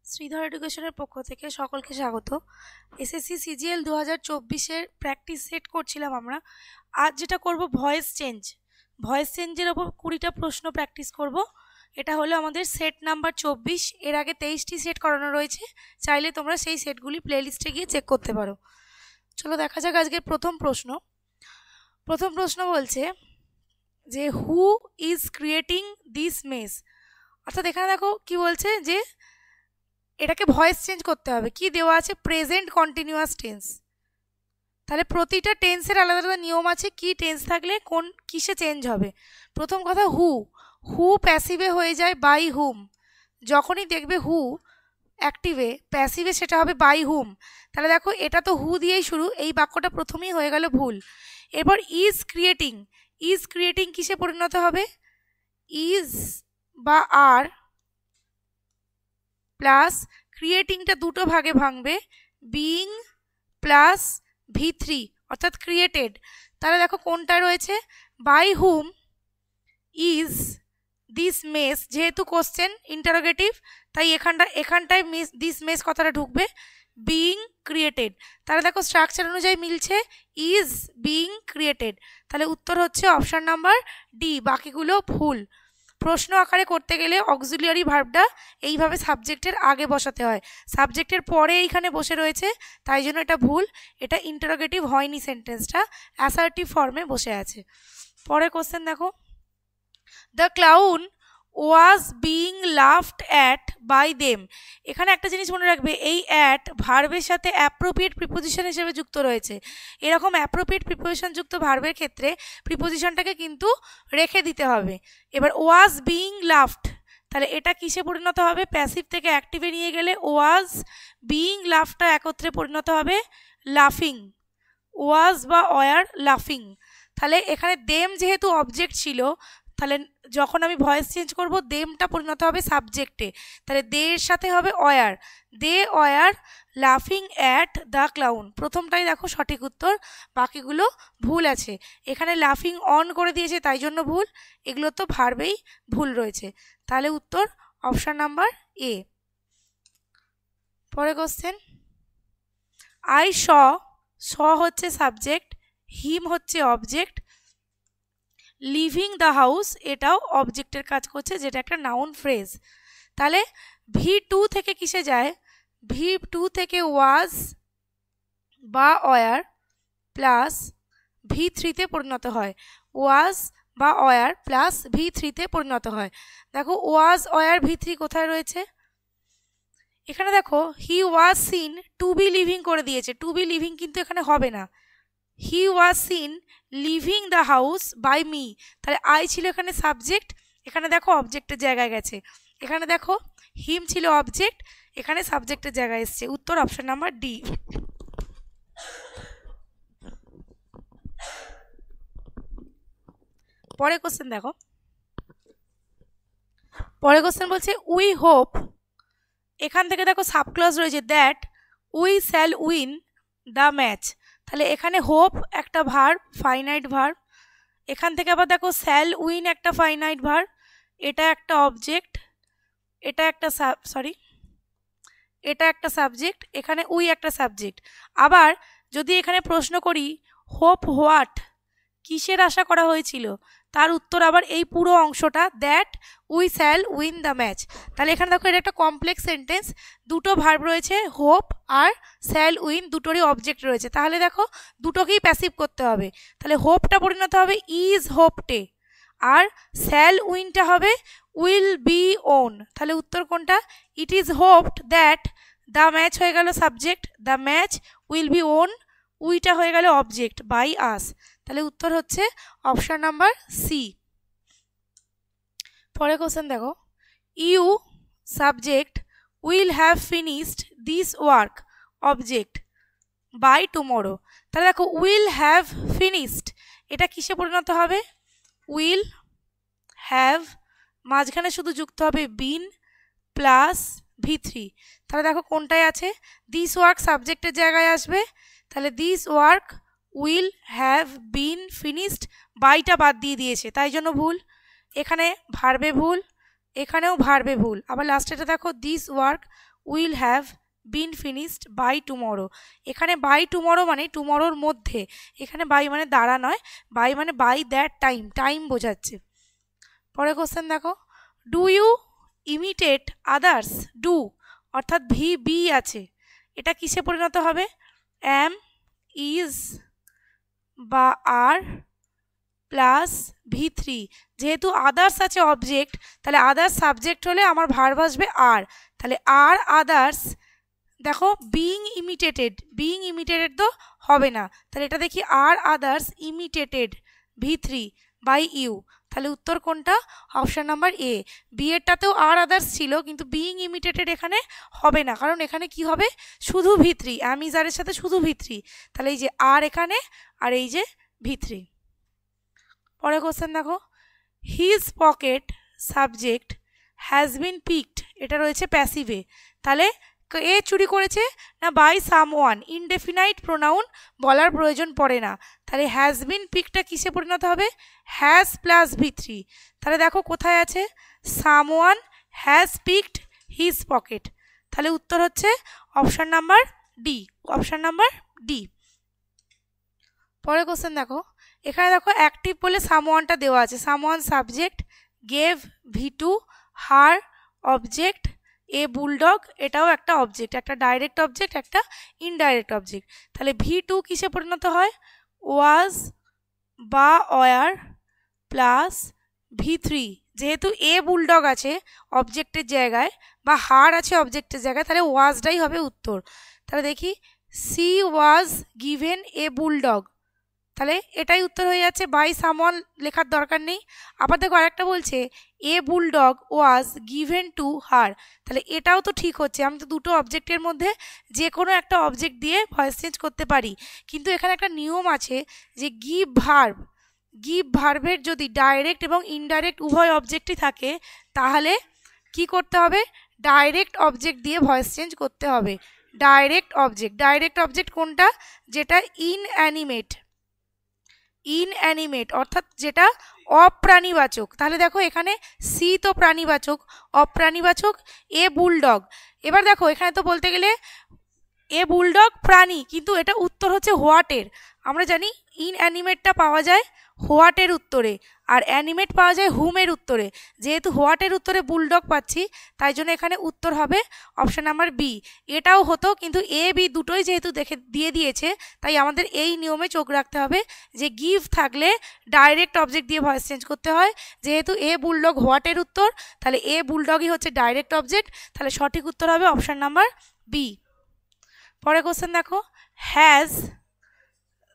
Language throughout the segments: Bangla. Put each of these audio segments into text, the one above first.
শ্রীধর এডুকেশনের পক্ষ থেকে সকলকে স্বাগত। এসএসসি সিজিএল 2024-এর প্র্যাকটিস সেট করছিলাম আমরা। আজ যেটা করব ভয়েস চেঞ্জের ওপর 20টা প্রশ্ন প্র্যাকটিস করব। এটা হলো আমাদের সেট নাম্বার 24। এর আগে 23টি সেট করানো রয়েছে, চাইলে তোমরা সেই সেটগুলি প্লেলিস্টে গিয়ে চেক করতে পারো। চলো দেখা যাক আজকের প্রথম প্রশ্ন বলছে যে who is creating this mace. অর্থাৎ এখানে দেখো কি বলছে যে এটাকে ভয়েস চেঞ্জ করতে হবে। কি দেওয়া আছে? Present continuous tense. তাহলে প্রতিটা টেন্সের আলাদা আলাদা নিয়ম আছে, কি টেন্স থাকলে কোন কিসে চেঞ্জ হবে। প্রথম কথা, হু প্যাসিভে হয়ে যায় বাই হুম। যখনই দেখবে হু অ্যাক্টিভে, প্যাসিভে সেটা হবে বাই হুম। তাহলে দেখো এটা তো হু দিয়েই শুরু, এই বাক্যটা প্রথমেই হয়ে গেল ভুল। এরপর ইজ ক্রিয়েটিং কিসে পরিণত হবে? ইজ বা আর প্লাস ক্রিয়েটিংটা দুটো ভাগে ভাঙবে, বিইং প্লাস V3 অর্থাৎ ক্রিয়েটেড। তাহলে দেখো কোনটা রয়েছে? By whom is this mess, যেহেতু কোশ্চেন ইন্টারোগেটিভ তাই এখানটায় দিস মেস কথাটা ঢুকবে, বিইং ক্রিয়েটেড। তাহলে দেখো স্ট্রাকচার অনুযায়ী মিলছে, ইজ বিইং ক্রিয়েটেড। তাহলে উত্তর হচ্ছে অপশন নাম্বার ডি, বাকিগুলো ভুল। প্রশ্ন আকারে করতে গেলে অক্সিলিয়ারি ভার্বটা এইভাবে সাবজেক্টের আগে বসাতে হয়, সাবজেক্টের পরে এইখানে বসে রয়েছে, তাই জন্য এটা ভুল। এটা ইন্টারোগেটিভ হয়নি, সেন্টেন্সটা অ্যাসার্টিভ ফর্মে বসে আছে। পরে কোশ্চেন দেখো, the clown was being laughed at by them. এখানে একটা জিনিস মনে রাখবে, এই অ্যাট ভার্বের সাথে অ্যাপ্রোপ্রিয়েট প্রিপোজিশন হিসেবে যুক্ত রয়েছে। এরকম অ্যাপ্রোপ্রিয়েট প্রিপোজিশন যুক্ত ভার্বের ক্ষেত্রে প্রিপোজিশনটাকে কিন্তু রেখে দিতে হবে। এবার ওয়াজ বিইং লাফড, তাহলে এটা কিসে পরিণত হবে? প্যাসিভ থেকে অ্যাক্টিভে নিয়ে গেলে ওয়াজ বিইং লাফটা একত্রে পরিণত হবে লাফিং। ওয়াজ বা ওয়ার লাফিং। তাহলে এখানে দেম যেহেতু অবজেক্ট ছিল, তাহলে যখন আমি ভয়েস চেঞ্জ করব দেমটা পরিণত হবে সাবজেক্টে, তাহলে দে এর সাথে হবে ওয়ার। দে ওয়ার লাফিং অ্যাট দ্য ক্লাউন। প্রথমটাই দেখো সঠিক উত্তর, বাকিগুলো ভুল আছে। এখানে লাফিং অন করে দিয়েছে তাই জন্য ভুল, এগুলো তো ভার্বেই ভুল রয়েছে। তাহলে উত্তর অপশন নাম্বার এ। পরে কোশ্চেন, আই স হচ্ছে সাবজেক্ট, হিম হচ্ছে অবজেক্ট, লিভিং দ্য হাউস এটাও অবজেক্টের কাজ করছে, যেটা একটা নাউন ফ্রেজ। তাহলে V2 থেকে কিসে যায়? V2 থেকে ওয়াজ বা ওয়ার প্লাস V3-তে পরিণত হয়। ওয়াজ বা ওয়ার প্লাস V3-তে পরিণত হয়। দেখো ওয়াজ ওয়ার V3 কোথায় রয়েছে? এখানে দেখো he was seen to be living করে দিয়েছে, টু বি লিভিং কিন্তু এখানে হবে না। He was seen living the house by me, তাহলে আই ছিল এখানে সাবজেক্ট, এখানে দেখো অবজেক্টের জায়গায় গেছে। এখানে দেখো হিম ছিল অবজেক্ট, এখানে সাবজেক্টের জায়গায় এসছে। উত্তর অপশন নাম্বার ডি। পরে কোশ্চেন দেখো, পরে কোশ্চেন বলছে উই হোপ, এখান থেকে দেখো সাবক্লজ রয়েছে that we shall win the match. তাহলে এখানে হোপ একটা ভার্ব, ফাইনাইট ভার্ব। এখান থেকে আবার দেখো শ্যাল উইন একটা ফাইনাইট ভার্ব, এটা একটা অবজেক্ট, এটা একটা এটা একটা সাবজেক্ট, এখানে উই একটা সাবজেক্ট। আবার যদি এখানে প্রশ্ন করি হোপ হোয়াট, কিসের আশা করা হয়েছিল, তার উত্তর আবার এই পুরো অংশটা, that we shall win the match. তাহলে এখানে দেখো এটা একটা কমপ্লেক্স সেন্টেন্স, দুটো ভার্ব রয়েছে, হোপ আর শ্যাল উইন, দুটোরই অবজেক্ট রয়েছে। তাহলে দেখো দুটোকেই প্যাসিভ করতে হবে। তাহলে হোপটা পরিণত হবে ইজ হোপটে, আর শ্যাল উইনটা হবে উইল বি ওন। তাহলে উত্তর কোনটা? It is hoped that the match হয়ে গেল subject, the match will be won, উইটা হয়ে গেল অবজেক্ট বাই আস। তাহলে উত্তর হচ্ছে অপশন নাম্বার সি। পরে কোশ্চেন দেখো, you subject will have finished this work object by tomorrow. তাহলে দেখো উইল হ্যাভ ফিনিশড এটা কিসে পরিণত হবে? উইল হ্যাভ, মাঝখানে শুধু যুক্ত হবে বিন প্লাস V3। তাহলে দেখো কোনটায় আছে? দিস ওয়ার্ক সাবজেক্টের জায়গায় আসবে, তাহলে this work will have been finished, বাইটা বাদ দিয়ে দিয়েছে তাই জন্য ভুল। এখানে ভার্বে ভুল, এখানেও ভার্বে ভুল। আবার লাস্টেটা দেখো this work will have been finished by tomorrow. এখানে বাই টুমরো মানে টুমরোর মধ্যে, এখানে বাই মানে দ্বারা নয়, বাই মানে বাই দ্যাট টাইম, টাইম বোঝাচ্ছে। পরে কোশ্চেন দেখো, do you imitate others, do অর্থাৎ ভি বি আছে, এটা কিসে পরিণত হবে? অ্যাম, ইজ বা আর প্লাস ভি3। যেহেতু আদার্স আছে অবজেক্ট, তাহলে আদার্স সাবজেক্ট হলে আমার ভার্ব আসবে আর, তাহলে আর আদার্স। দেখো বিইং ইমিটেটেড তো হবে না, তাহলে এটা দেখি আর আদার্স ইমিটেটেড ভি3 বাই ইউ। তাহলে উত্তর কোনটা? Option number A. বি এরটাতেও আর আদার্স ছিল, কিন্তু বিইং ইমিটেটেড এখানে হবে না, কারণ এখানে কি হবে? শুধু ভি3, অ্যামিজারের সাথে শুধু ভি3, তাহলে এই যে আর এখানে আর এই যে ভি3। পরে কোশ্চেন দেখো, his pocket subject has been picked, এটা রয়েছে প্যাসিভে, তাহলে এ চুরি করেছে না বাই সামওয়ান, ইনডেফিনাইট প্রোনাউন বলার প্রয়োজন পড়ে না, তাহলে হ্যাজ বিন পিকটা কিসে পরিণত হবে? হ্যাজ প্লাস ভি3। তাহলে দেখো কোথায় আছে? Someone has picked his pocket, তাহলে উত্তর হচ্ছে option number D, option number D. পরে কোশ্চেন দেখো, এখানে দেখো অ্যাক্টিভ বলে সামওয়ানটা দেওয়া আছে, সামওয়ান সাবজেক্ট, গেভ ভি2, হার অবজেক্ট, এ বুলডগ এটাও একটা অবজেক্ট, একটা ডাইরেক্ট অবজেক্ট একটা ইনডাইরেক্ট অবজেক্ট, তাহলে ভি2 কিসে পরিণত হয়? ওয়াজ বা ওয়ার প্লাস ভি3, যেহেতু এ বুলডগ আছে অবজেক্টের জায়গায় বা হার আছে অবজেক্টের জায়গায়, তাহলে ওয়াজটাই হবে উত্তর। তাহলে দেখি, C was given a bulldog, তাহলে এটাই উত্তর হয়ে যাচ্ছে, বাই সামওয়ান লেখার দরকার নেই। আবার দেখো আরেকটা বলছে, a bulldog was given to her, তাহলে এটাও তো ঠিক হচ্ছে, আমি তো দুটো অবজেক্টের মধ্যে যে কোনো একটা অবজেক্ট দিয়ে ভয়েস চেঞ্জ করতে পারি, কিন্তু এখানে একটা নিয়ম আছে যে গিভ ভার্বের যদি ডাইরেক্ট এবং ইনডাইরেক্ট উভয় অবজেক্টই থাকে, তাহলে কি করতে হবে? ডাইরেক্ট অবজেক্ট দিয়ে ভয়েস চেঞ্জ করতে হবে। ডাইরেক্ট অবজেক্ট কোনটা? যেটা ইনঅ্যানিমেট অর্থাৎ যেটা অপ্রাণীবাচক। তাহলে দেখো এখানে সি তো প্রাণীবাচক, অপ্রাণীবাচক এ বুলডগ। এবার দেখো এখানে তো বলতে গেলে এ বুলডগ প্রাণী, কিন্তু এটা উত্তর হচ্ছে হোয়াটের। আমরা জানি ইনঅ্যানিমেটটা পাওয়া যায় হোয়াটের উত্তরে, আর অ্যানিমেট পাওয়া যায় হুমের উত্তরে। যেহেতু হোয়াটের উত্তরে বুলডগ পাচ্ছি, তাই জন্য এখানে উত্তর হবে অপশান নাম্বার বি। এটাও হতো, কিন্তু এ বি দুটোই যেহেতু দিয়ে দিয়েছে, তাই আমাদের এই নিয়মে চোখ রাখতে হবে যে গিভ থাকলে ডাইরেক্ট অবজেক্ট দিয়ে ভয়েস চেঞ্জ করতে হয়। যেহেতু এ বুলডগ হোয়াটের উত্তর, তাহলে এ বুলডগই হচ্ছে ডাইরেক্ট অবজেক্ট, তাহলে সঠিক উত্তর হবে অপশান নাম্বার বি। পরে কোশ্চেন দেখো, হ্যাজ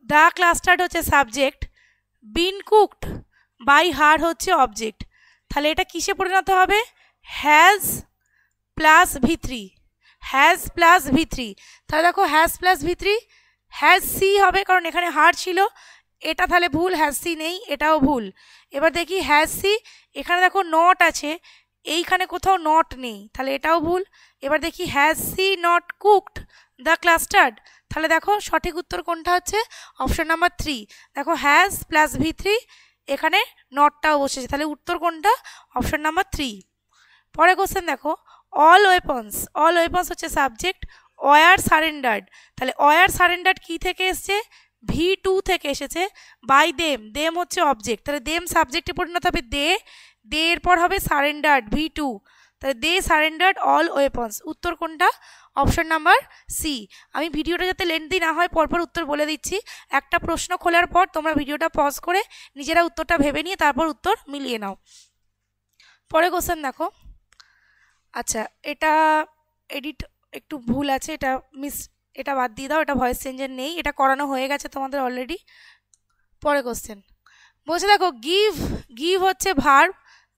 দ্য ক্লাস্টার্ড হচ্ছে subject, been cooked by her হচ্ছে অবজেক্ট, তাহলে এটা কিসে পরিণত হবে? হ্যাজ প্লাস ভি3, তাহলে দেখো হ্যাজ প্লাস ভি3, হ্যাজ সি হবে কারণ এখানে হার ছিল, এটা তাহলে ভুল, হ্যাজ সি নেই, এটাও ভুল। এবার দেখি হ্যাজ সি, এখানে দেখো নট আছে, এইখানে কোথাও নট নেই, তাহলে এটাও ভুল। এবার দেখি has C not cooked the clustered, তাহলে দেখো সঠিক উত্তর কোনটা হচ্ছে? Option number 3। দেখো হ্যাজ প্লাস ভি3, এখানে নটটাও বসেছে, তাহলে উত্তর কোনটা? Option number 3। পরে কোশ্চেন দেখো, অল ওয়েপন্স হচ্ছে সাবজেক্ট, ওয়ার সারেন্ডার্ড, তাহলে ওয়ার সারেন্ডার্ড কি থেকে এসছে? ভি2 থেকে এসেছে, বাই দেম হচ্ছে অবজেক্ট, তাহলে দেম সাবজেক্টে পরিণত হবে দে এরপর হবে সারেন্ডার্ড ভি2, তাহলে দে সারেন্ডার্ড অল ওয়েপন্স। উত্তর কোনটা? Option number C. আমি ভিডিওটা যাতে লেন্থি না হয় পরপর উত্তর বলে দিচ্ছি, একটা প্রশ্ন খোলার পর তোমরা ভিডিওটা পজ করে নিজেরা উত্তরটা ভেবে নিয়ে তারপর উত্তর মিলিয়ে নাও। পরে কোশ্চেন দেখো, আচ্ছা এটা এডিট একটু ভুল আছে, এটা বাদ দিয়ে দাও, এটা ভয়েস চেঞ্জের নেই, এটা করানো হয়ে গেছে তোমাদের অলরেডি। পরে কোশ্চেন বলছে দেখো, গিভ হচ্ছে ভার্ব,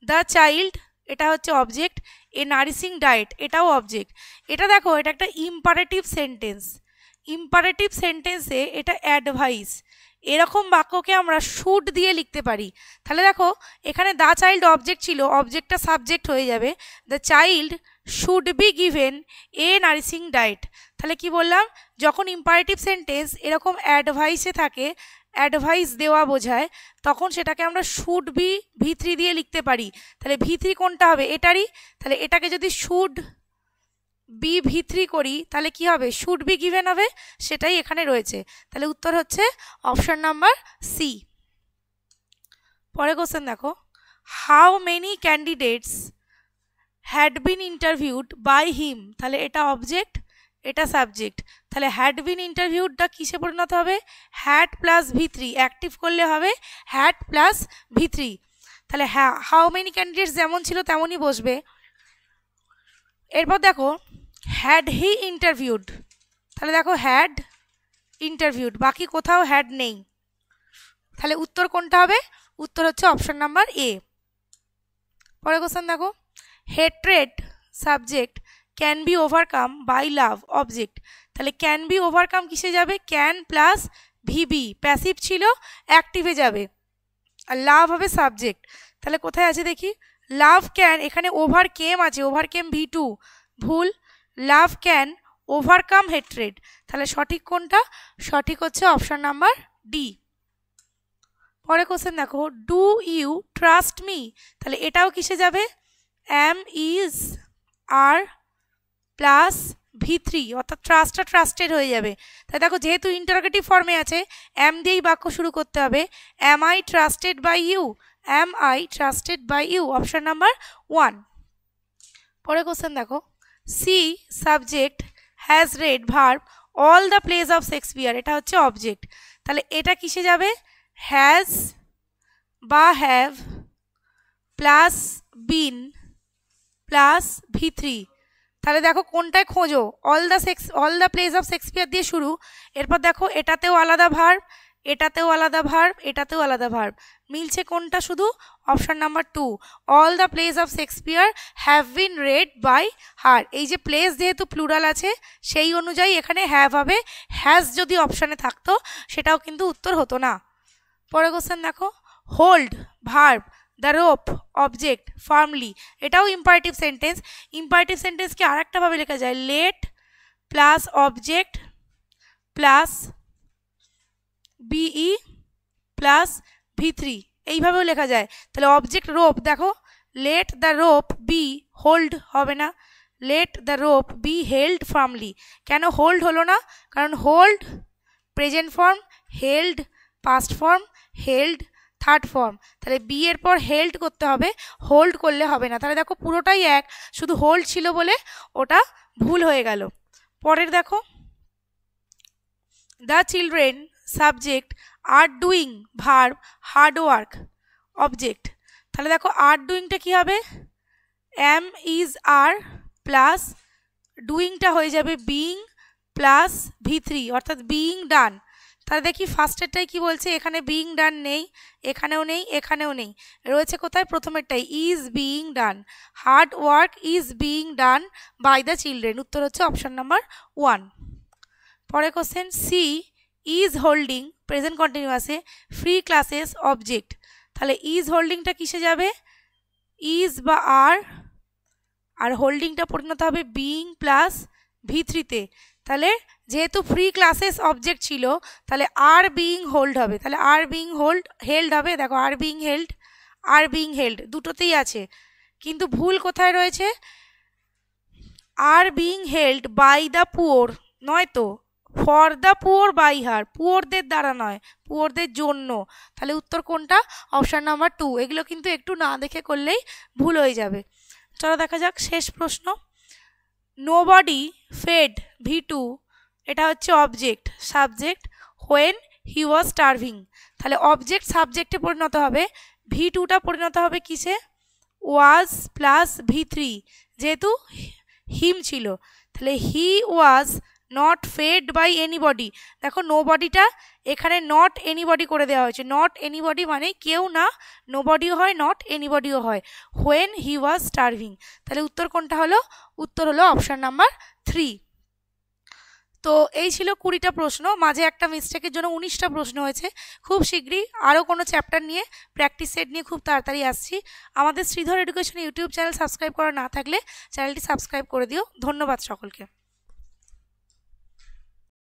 দ্য চাইল্ড এটা হচ্ছে অবজেক্ট, এ নারিশিং ডায়েট এটাও অবজেক্ট। এটা দেখো এটা একটা ইম্পারেটিভ সেন্টেন্সে এটা অ্যাডভাইস, এরকম বাক্যকে আমরা শুড দিয়ে লিখতে পারি। তাহলে দেখো এখানে দ্য চাইল্ড অবজেক্ট ছিল, অবজেক্টটা সাবজেক্ট হয়ে যাবে, the child should be given a nourishing diet. তাহলে কি বললাম? যখন ইম্পারেটিভ সেন্টেন্স এরকম অ্যাডভাইসে থাকে, অ্যাডভাইস দেওয়া বোঝায়, তখন সেটাকে আমরা শুড বি ভি3 দিয়ে লিখতে পারি। তাহলে ভি3 কোনটা হবে? এটারই, তাহলে এটাকে যদি শুড বি V3 করি তাহলে কি হবে, শুড বি গিভেন হবে, সেটাই এখানে রয়েছে। তাহলে উত্তর হচ্ছে অপশন নাম্বার সি। পরে কোশ্চেন দেখো, how many candidates had been interviewed by him, তাহলে এটা অবজেক্ট, এটা সাবজেক্ট। তাহলে হ্যাড বিন ইন্টারভিউডটা কিসে পরিণত হবে, হ্যাড প্লাস V3, অ্যাক্টিভ করলে হবে হ্যাড প্লাস V3। তাহলে হ্যাঁ, হাউ মেনি ক্যান্ডিডেটস যেমন ছিল তেমনই বসবে। এরপর দেখো হ্যাড হি ইন্টারভিউড, তাহলে দেখো হ্যাড ইন্টারভিউড, বাকি কোথাও হ্যাড নেই। তাহলে উত্তর কোনটা হবে, উত্তর হচ্ছে অপশন নাম্বার এ। পরে কোশ্চেন দেখো, hatred subject can be overcome by love object. তাহলে ক্যান বি ওভারকাম কিসে যাবে, ক্যান প্লাস ভিবি, প্যাসিভ ছিল অ্যাক্টিভে যাবে, আর লাভ হবে সাবজেক্ট। তাহলে কোথায় আছে দেখি, লাভ ক্যান, এখানে ওভারকেম আছে, ওভারকেম V2, ভুল, লাভ ক্যান ওভারকাম হেট্রেড। তাহলে সঠিক কোনটা, সঠিক হচ্ছে অপশন নাম্বার ডি। পরে কোশ্চেন দেখো, ডু ইউ ট্রাস্ট মি, তাহলে এটাও কিসে যাবে, M is R plus V3, অর্থাৎ ট্রাস্টটা ট্রাস্টেড হয়ে যাবে। তাই দেখো যেহেতু ইন্টারোগেটিভ ফর্মে আছে, এম দিয়েই বাক্য শুরু করতে হবে, am I trusted by you, am I trusted by you, option number 1। পরে কোশ্চেন দেখো, she subject has read verb all the place of Shakespeare, এটা হচ্ছে অবজেক্ট। তাহলে এটা কিসে যাবে, হ্যাজ বা have plus been plus V3। তাহলে দেখো কোনটায় খোঁজো, all the place of Shakespeare দিয়ে শুরু। এরপর দেখো এটাতেও আলাদা ভার্ব, এটাতেও আলাদা ভার্ব, এটাতেও আলাদা ভার্ব, মিলছে কোনটা, শুধু option number 2, all the place of Shakespeare have been read by her. এই যে প্লেস যেহেতু প্লুরাল আছে সেই অনুযায়ী এখানে হ্যাভ হবে, হ্যাজ যদি অপশানে থাকতো সেটাও কিন্তু উত্তর হতো না। পরে কোশ্চেন দেখো, hold verb, the rope object, firmly, এটাও ইম্পারেটিভ সেন্টেন্স। ইম্পারেটিভ সেন্টেন্সকে আর একটা ভাবে লেখা যায়, let plus object plus be plus V3, এইভাবেও লেখা যায়। তাহলে অবজেক্ট রোপ, দেখো let the rope be hold হবে না, let the rope be held firmly. কেন হোল্ড হলো না, কারণ hold present form, held past form, held third form. তাহলে বি এর পর হেল্ড করতে হবে, হোল্ড করলে হবে না। তাহলে দেখো পুরোটাই এক, শুধু হোল্ড ছিল বলে ওটা ভুল হয়ে গেল। পরের দেখো, the children subject are doing verb hard work object. তাহলে দেখো আর ডুইংটা কী হবে, এম ইজ আর প্লাস ডুইংটা হয়ে যাবে বিইং প্লাস V3, অর্থাৎ বিইং ডান। তাহলে দেখি ফার্স্টেরটাই কি বলছে, এখানে বিইং ডান নেই, এখানেও নেই, এখানেও নেই, রয়েছে কোথায়, প্রথমেরটাই, is being done, hard work is being done by the children. উত্তর হচ্ছে অপশন নাম্বার 1। পরে question, she is holding present কন্টিনিউয়াসে ফ্রি ক্লাসেস অবজেক্ট। তাহলে ইজ হোল্ডিংটা কিসে যাবে, ইজ বা আর হোল্ডিংটা পরিণত হবে বিইং প্লাস V3-তে। তাহলে যেহেতু ফ্রি ক্লাসেস অবজেক্ট ছিল তাহলে আর বিইং হোল্ড হবে, তাহলে আর বিইং হেল্ড হবে। দেখো আর বিইং হেল্ড দুটোতেই আছে, কিন্তু ভুল কোথায় রয়েছে, আর being held by the poor নয় তো, for the poor by her, পুওরদের দ্বারা নয়, পুওরদের জন্য। তাহলে উত্তর কোনটা, অপশান নাম্বার 2। এগুলো কিন্তু একটু না দেখে করলেই ভুল হয়ে যাবে। চলো দেখা যাক শেষ প্রশ্ন, নোবডি ফেড V2, এটা হচ্ছে object, subject when he was starving. তাহলে অবজেক্ট সাবজেক্টে পরিণত হবে, V2টা পরিণত হবে কিসে, ওয়াজ প্লাস V3, যেহেতু হিম ছিল। তাহলে he was not fed by anybody. দেখো নোবডিটা এখানে নট এনিবডি করে দেওয়া হয়েছে, নট এনিবডি মানে কেউ না, নোবডিও হয় নট এনিবডিও হয়, হোয়েন হি ওয়াজ স্টারভিং। তাহলে উত্তর কোনটা হলো, উত্তর হলো অপশান নাম্বার 3। তো এই ছিল 20টা প্রশ্ন, মাঝে একটা মিস্টেকের জন্য 19টা প্রশ্ন হয়েছে। খুব শীঘ্রই আরও কোনো চ্যাপ্টার নিয়ে প্র্যাকটিস সেট নিয়ে খুব তাড়াতাড়ি আসছি। আমাদের Sridhar education YouTube channel subscribe করা না থাকলে চ্যানেলটি সাবস্ক্রাইব করে দিও। ধন্যবাদ সকলকে।